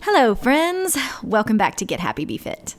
Hello, friends. Welcome back to Get Happy, Be Fit.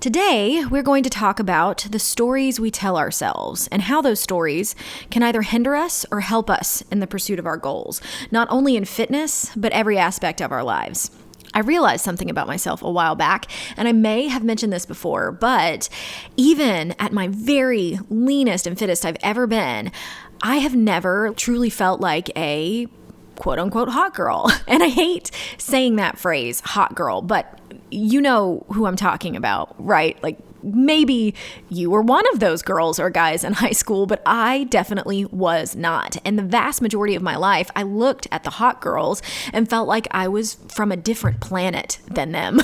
Today, we're going to talk about the stories we tell ourselves and how those stories can either hinder us or help us in the pursuit of our goals, not only in fitness, but every aspect of our lives. I realized something about myself a while back, and I may have mentioned this before, but even at my very leanest and fittest I've ever been, I have never truly felt like a quote-unquote hot girl. And I hate saying that phrase, hot girl, but you know who I'm talking about, right? Like maybe you were one of those girls or guys in high school, but I definitely was not. And the vast majority of my life, I looked at the hot girls and felt like I was from a different planet than them.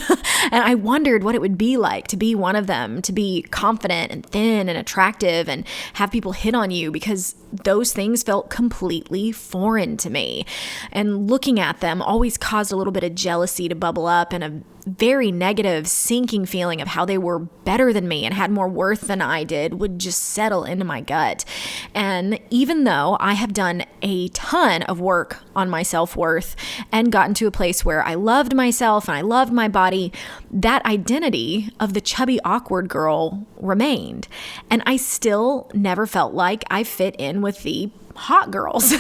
And I wondered what it would be like to be one of them, to be confident and thin and attractive and have people hit on you, because those things felt completely foreign to me. And looking at them always caused a little bit of jealousy to bubble up and a very negative sinking feeling of how they were better than me and had more worth than I did would just settle into my gut. And even though I have done a ton of work on my self-worth and gotten to a place where I loved myself and I loved my body, that identity of the chubby, awkward girl remained. And I still never felt like I fit in with the hot girls.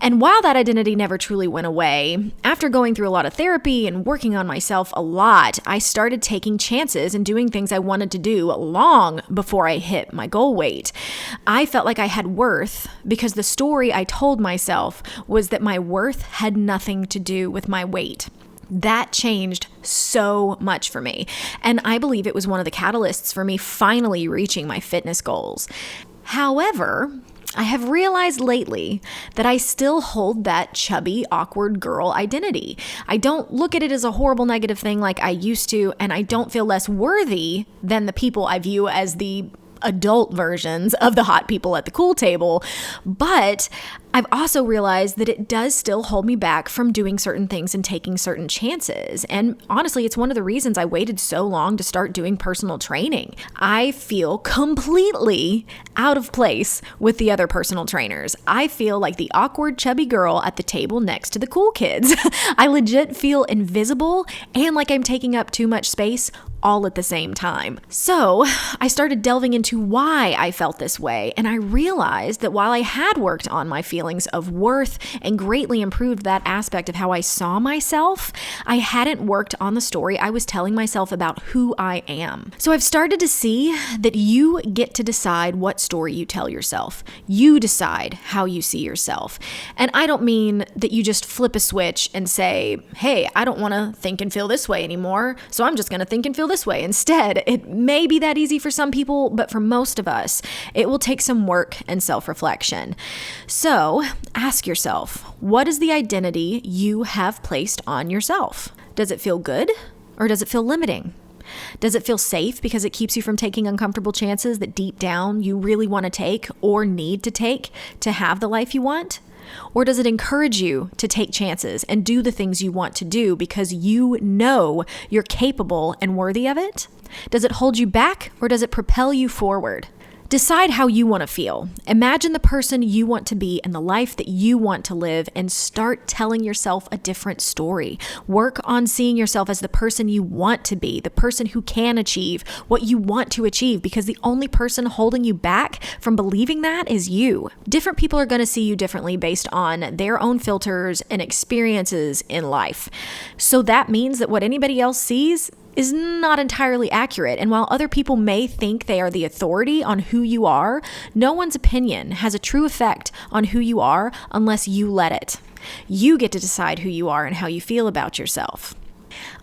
And while that identity never truly went away, after going through a lot of therapy and working on myself a lot, I started taking chances and doing things I wanted to do long before I hit my goal weight. I felt like I had worth because the story I told myself was that my worth had nothing to do with my weight. That changed so much for me. And I believe it was one of the catalysts for me finally reaching my fitness goals. However, I have realized lately that I still hold that chubby, awkward girl identity. I don't look at it as a horrible negative thing like I used to, and I don't feel less worthy than the people I view as the adult versions of the hot people at the cool table. But I've also realized that it does still hold me back from doing certain things and taking certain chances. And honestly, it's one of the reasons I waited so long to start doing personal training. I feel completely out of place with the other personal trainers. I feel like the awkward, chubby girl at the table next to the cool kids. I legit feel invisible and like I'm taking up too much space all at the same time. So I started delving into why I felt this way, and I realized that while I had worked on my feelings of worth and greatly improved that aspect of how I saw myself, I hadn't worked on the story I was telling myself about who I am. So I've started to see that you get to decide what story you tell yourself. You decide how you see yourself. And I don't mean that you just flip a switch and say, hey, I don't want to think and feel this way anymore, so I'm just going to think and feel this way instead. It may be that easy for some people, but for most of us, it will take some work and self-reflection. So ask yourself, what is the identity you have placed on yourself? Does it feel good or does it feel limiting? Does it feel safe because it keeps you from taking uncomfortable chances that deep down you really want to take or need to take to have the life you want? Or does it encourage you to take chances and do the things you want to do because you know you're capable and worthy of it? Does it hold you back or does it propel you forward? Decide how you want to feel. Imagine the person you want to be and the life that you want to live, and start telling yourself a different story. Work on seeing yourself as the person you want to be, the person who can achieve what you want to achieve, because the only person holding you back from believing that is you. Different people are going to see you differently based on their own filters and experiences in life. So that means that what anybody else sees is not entirely accurate. And while other people may think they are the authority on who you are, no one's opinion has a true effect on who you are unless you let it. You get to decide who you are and how you feel about yourself.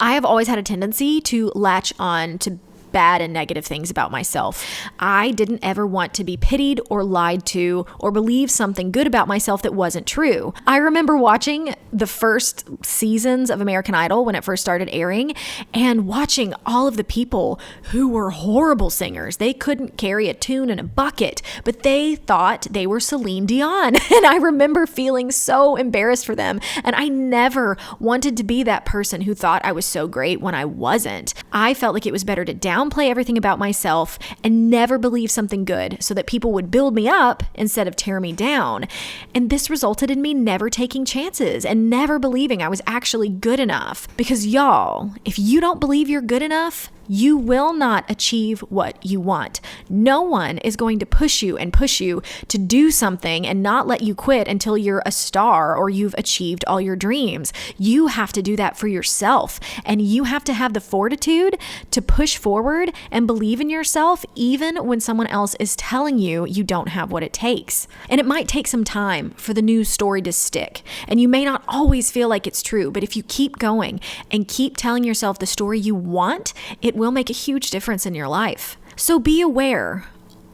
I have always had a tendency to latch on to bad and negative things about myself. I didn't ever want to be pitied or lied to or believe something good about myself that wasn't true. I remember watching the first seasons of American Idol when it first started airing and watching all of the people who were horrible singers. They couldn't carry a tune in a bucket, but they thought they were Celine Dion. And I remember feeling so embarrassed for them. And I never wanted to be that person who thought I was so great when I wasn't. I felt like it was better to downplay everything about myself and never believe something good so that people would build me up instead of tear me down. And this resulted in me never taking chances and never believing I was actually good enough. Because y'all, if you don't believe you're good enough, you will not achieve what you want. No one is going to push you to do something and not let you quit until you're a star or you've achieved all your dreams. You have to do that for yourself, and you have to have the fortitude to push forward and believe in yourself even when someone else is telling you you don't have what it takes. And it might take some time for the news story to stick, and you may not always feel like it's true, but if you keep going and keep telling yourself the story you want, it will make a huge difference in your life. So be aware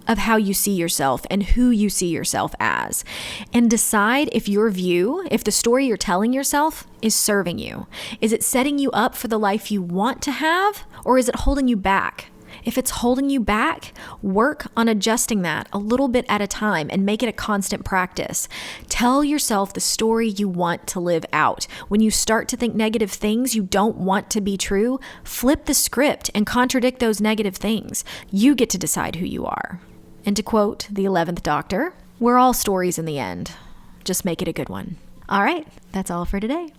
of how you see yourself and who you see yourself as, and decide if the story you're telling yourself is serving you. Is it setting you up for the life you want to have, or is it holding you back? If it's holding you back, work on adjusting that a little bit at a time and make it a constant practice. Tell yourself the story you want to live out. When you start to think negative things you don't want to be true, flip the script and contradict those negative things. You get to decide who you are. And to quote the 11th Doctor, we're all stories in the end. Just make it a good one. All right, that's all for today.